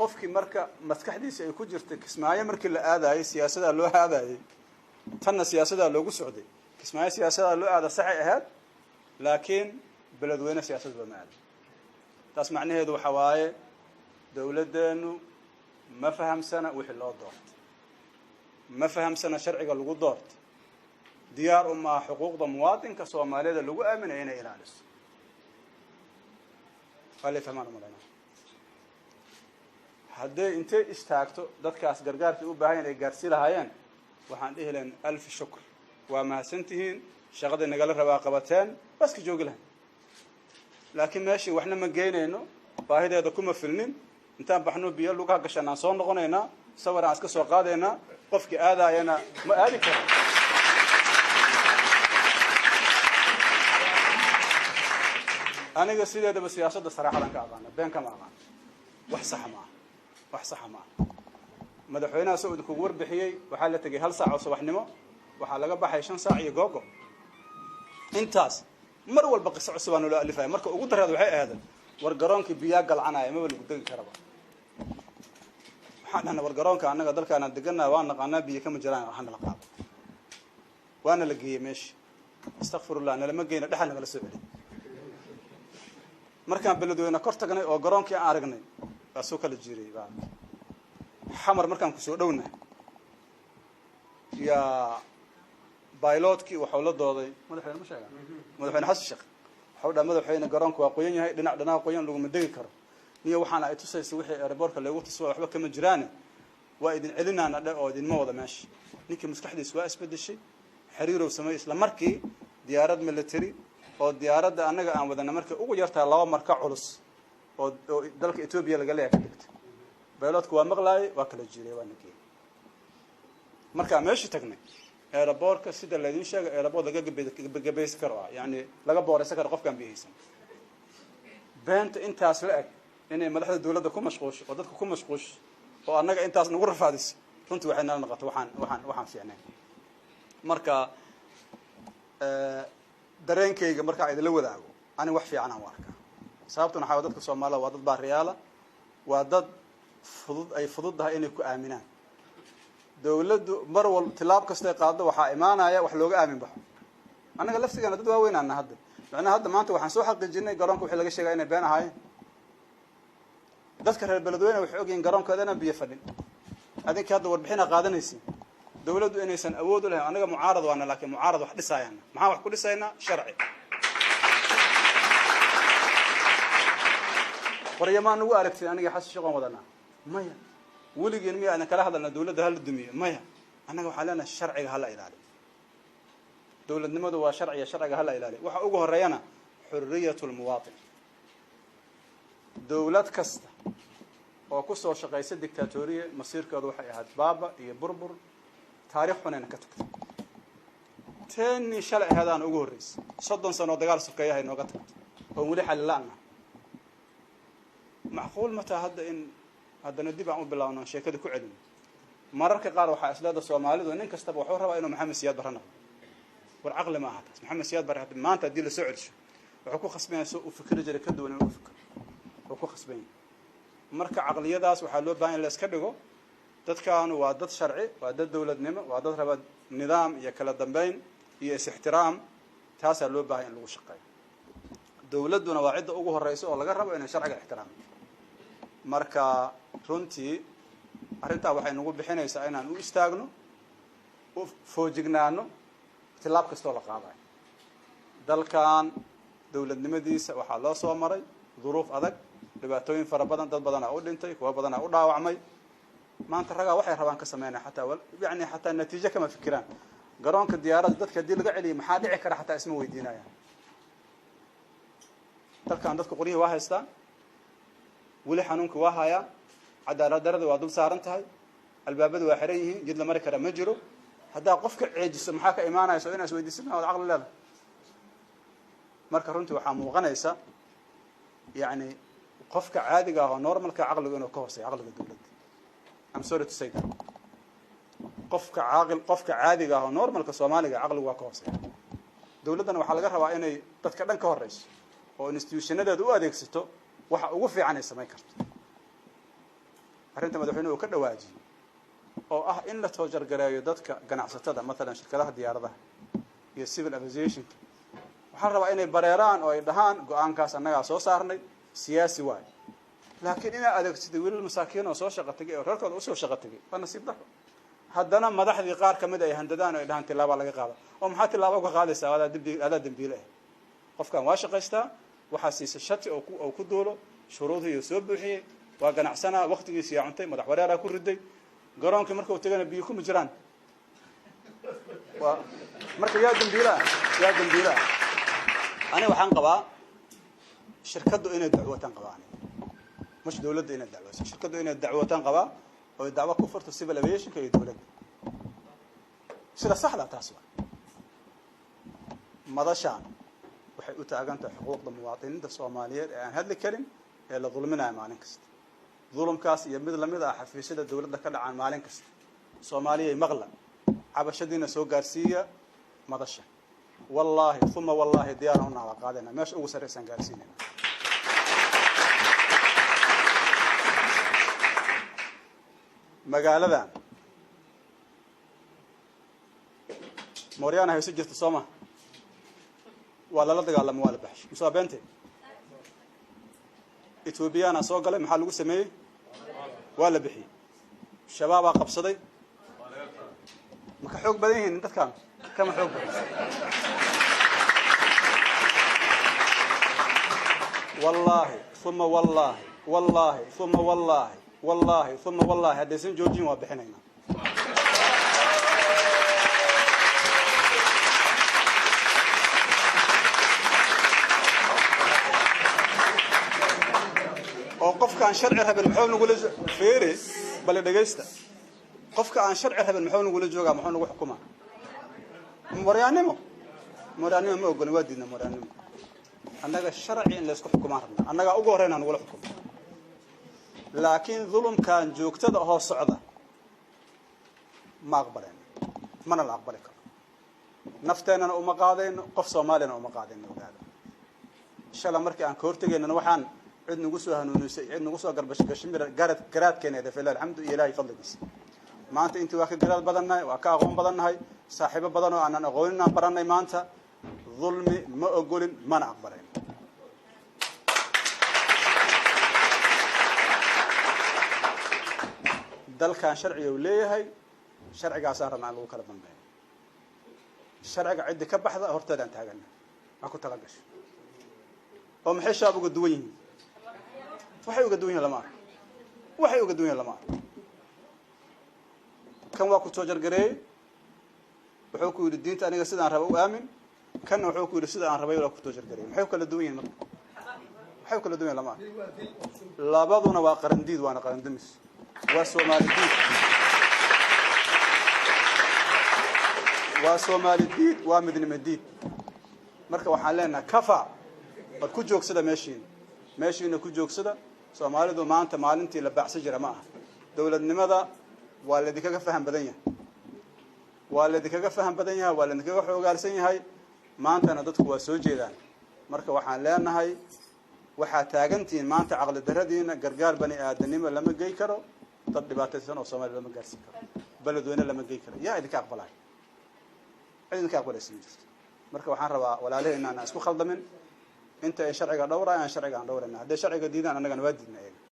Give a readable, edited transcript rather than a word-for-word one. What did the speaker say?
qofkii marka maskaxdiisa ay ku jirtay kismaayo markii la aadayay siyaasadda loo aadayay tanna siyaasadda loogu socday kismaayo siyaasadda loo aada saxay ahayd laakiin beledweyne siyaasadda ma aad taas macnaheedu waxa waaye dawladdeenu ma fahamsana wixii loo doortay ma fahamsana sharciga lagu doortay diyaar uma xuquuqda muwaadinka Soomaaliyeed lagu aaminay inay ilaaliso qali famaan malana haddii intay istaagto dadkaas gargaarka u baahan inay gaarsi lahaayeen waxaan dhihileen alf shukr waa mahadsantihiin shaqada nagala rabaa qabateen bas ka joogi lahayn laakiin meeshii waxna ma geynayno baahideeda kuma filnin intaan baxno biyo lugaha gashanaa soo noqonaynaa sawir aan iska soo qaadaynaa qofkii aadayana ma aadi karo aniga sideedaba siyaasadda saraaxadan ka aqaana been kama aqaan wax sax ma madaxweynaha soo idinku warbixiyay waxaa la tagay 1 saac oo subaxnimo waxaa laga baxay 5 saac iyo googo intaas mar walba qiso cusub aan loo alifay marka ugu darada waxay ahaadeen war garoonkii biyaa galcanaya ma lagu dagi karaba waxaan war garoonka anaga dalkaana deganaa waan naqaanaa biyo kama jiraan waxaan la qaado waana la geeyay meesh astaghfirullah ana lama geeyna dhaxal naga la soo celin markaan beledweyne kor tagnay oo garoonkii aan aragnay soo kala jiray baa xamar markaan ku soo dhownahay ya بايلوتكي وحول الضوضي مدحين مش هذا مدحين حس الشق حول مدحين جرانك وقويين هاي دنا قويين لو مدقي كر نية وحنا أتوسع سوي ريبورك اللي وقت سوا وحبك كم جيرانه وإذن علنا أنا أودين موضة ماشي نيكي مستحدي سواء أسبد الشيء حرير وسمي إسلام مركي ديارات ملتري أو ديارات أنا عم بدنا مركي أو جرتها الله مركع علص أو دلك إثيوبيا اللي قال لي كذبت بايلوتك ومغلاي وأكل الجيري وانكي مركع ماشي تقني ريبورك سيد الذين شاق ريبور لقى بيس كروا يعني لقى بورس كر قف كان بيهيسن بنت أنت أسلك إن مدحت الدولة ده كم مشغوش وضدك كم مشغوش وأنا أنت أصلا غرف هذا كنت وحنا نقط وحن في عنا مركا درين كي مركا عيد الأول ذاقو أنا وحفي عنها مركا سببتنا حاولتك الصومالة وضد باريالة وضد فضد أي فضد ده إنك آمنان دولة مرول تلاب كستي قاعدة وحا إيمانا يا وحلوق آمن بحو أنا قال لفتك أنا دد وين أنا هذا لأن هذا ما أنت وحنسوي حق الجنة قرانك وحلاقي شيء قاين بين هاي تذكر البلدوين وحقين قرانك هذا بيفلن هذين كهذا وربحنا قاعدين يسين دولة إنسان أود له أنا معارض وأنا لكن معارض واحد ساينا معاه واحد كل ساينا شرعي وريمان وارك أنا حاسس شغل مدنا ما ولي جنمي أنا كلا هذا الدولة هالدمية ما أنا وحالنا الشرعي هلا إلالي دولة نمد وشرعي الشرعي هلا إلالي وحقوقه الريانة حرية المواطن دولة كسته وكسر شقيسة دكتاتورية مصير كروح هاد بابا يبربر تاريخنا نكتب تاني شلع هذا أنا أقول رئيس صدق سنة دجال سكية هاي نقطة ومليح لنا معقول متى هذا إن هذا نديب عمو بالله أنا شيء كده كعلم مرة كقارو حاسلاد الصومالي وإنك استبوا حورها إنه محمد سياد برهنا والعقل ما هذا محمد سياد برهنا ما أنت تدي له سعر وحكوا خصبين سوء وفكر جري كده ولا وفكر حكوا خصبين مرة عقلية داس وحلو باين الأسكدجو تذكرون وعدد شرعي وعدد دولة نمى وعدد ربع نظام يكلا دمبين يس احترام تاسع لو باين لو شقي دولة دون وعدة أوجه الرئيس والله جربوا إن شرع الاحترام marka runtii arinta waxay nagu bixinaysaa inaan u istaagno oo foojignaano tilaab kasta oo la qaaday dalkan dawladnimadiisa waxa loo soo maray duruuf adag dhibaatooyin fara badan dad badan oo dhintay kuwa badan oo dhaawacmay maanta raga waxay rabaan ka sameeyaan xataa natiijo kama fikiraan garoonka diyaaradda dadka dil laga celiyo maxaa dhici kara xataa isma weydiinayaan dalkan dadku qoriyo waa haystaan ولي حنونك وهايا عدالة درد وادل سارنتهاي الباب ذو حريه جد لمرة كرا مجرو هذا قفك عجز محاك إيمانا يسوينا سوي دي سنة والعقل لا مركا رنتي وحامو غنيسة يعني قفك عادي قاها نورمال كعقل إنه كوسي عقل الدولة I'm sorry to say that قفك عادي قاها نورمال كصومالي عقل وكوسي دولتنا وحلقة روا إني تتكلم كوريس أو institution ده دو أديكستو waxa ugu fiican ay sameyn karto arrinta madaxweynuhu ka dhawaajiyay oo ah in la toojargareeyo dadka ganacsatada مثلا shirkadaha diyaaradaha iyo civil aviation waxaan rabaa inay bareeraan oo ay dhahaan go'aankaas annaga soo saarnay siyaasi waay laakiin ina adeegsiday wiilal masaakiin oo soo shaqo tagay oo reerkooda u soo shaqo tagay waa nasiib darro haddana madaxdii qaar kamid ay handadaan oo ay dhahaan tilaabo laga qaado oo maxaa tilaabo ka qaadaysaa adaa dambiile qofkan waa shaqaystaa waxaa siisay shati oo ku duulo shuruudihii soo buuxiyay waa ganacsanaa waqtigiisa yaa cuntay madax wareeraa ku riday garoonkii markuu tagana biyo kuma jiraan waa marka yaa dambiila aniga waxaan qabaa shirkadu inay dacwataan qabaan مش دولة إن الدعوة شركة إن الدعوة تنقبا أو الدعوة كفرت السيفل أفيشن كي دولة سلا صح لا تاسوا ماذا شان وحيقول تعجنت حقوق المواطنين الصومالية يعني هذا الكلام يلا ظلمنا مالنكست ظلم كاس يمد لمدة حفيسة الدولة ذكر عن مالنكست صومالية مغلى عبشدينا سوق جارسية ماذا شان والله ثم والله ديارهم على قادنا ماش أوسر إنسان جالسين magaaladan Mooriyaana hay sijirta Soomaa wala la dagaalamo wala baxsh musaabeente Ethiopiana soo galay maxaa lagu sameeyay wala bixi shabaab qabsaday maka xoog badan yihiin dadkan kama xoog badan wallahi thumma wallahi wallahi thumma wallahi والله ثم والله هذا سن جوجين وابحنينا وقف كان شرعي هبل محاول نقول فيري بل دغيستا قف كان شرعي هبل محاول نقول جوجا محاول نقول حكومه مريانمو ما اوغن وادينا مريانمو انغا شرعي ان لا اسكو حكومه ربنا انغا اوغو هرينا نقول حكومه لكن ظلم كان joogtada oo socda ma aqbaleen mana la aqbali karo nafteena uma qaadeen qof Soomaaliyeed uma qaadeen ogaada inshallah markii aan ka hortageenana waxaan cid nagu soo hanuunisay cid nagu soo garbashimir garaadkeena fadlan alxamdulillaah fadligiisa maanta intii waa ka garaad badannahay waa ka aqoon badannahay saaxiibo badan oo aan aqoonin aan baranay maanta ظلمي ما ogolin mana aqbaleen dalkan sharciga uu leeyahay sharcigaas aan rabnaa lagu kala dambeeyo sharciga cid ka baxda horteeda aan taagana ma ku tala gasho oo maxay shaabuga duwan yihiin waxay uga duwan yihiin lama kan waa ku soo jargareey wuxuu ku yiri diinta aniga sidaan rabo u aamin kan wuxuu ku yiri sidaan aan rabay ku soo jargareey maxay kala duwan yihiin marka waxay kala duwan yihiin lama labaduna waa qarandiid waana qarandimis وسومالي ديد ومدن مديد marka waxaan leenahay kafa bad ku joogsada meeshiina ku joogsada Soomaalidu maanta maalintii la baxsan jira ma aha dawladnimada waa la idinkaga faham badan yahay waa la idinkaga xoogaalsan yahay maantana dadku waa soo jeedaan marka waxaan leenahay waxa taagantiin maanta aqal daradiina gargaar bani aadanimo lama geey karo dad dhibaataysan oo Soomaaliya lama gaarsiin karo baladweyne lama geey karo yaa idinka aqbalay marka waxaan rabaa walaalaheena aan isku khaldamin inta ay sharciga dhowrayaan sharciga aan dhowrayna haddii sharciga diidaan annagana waa diidnaa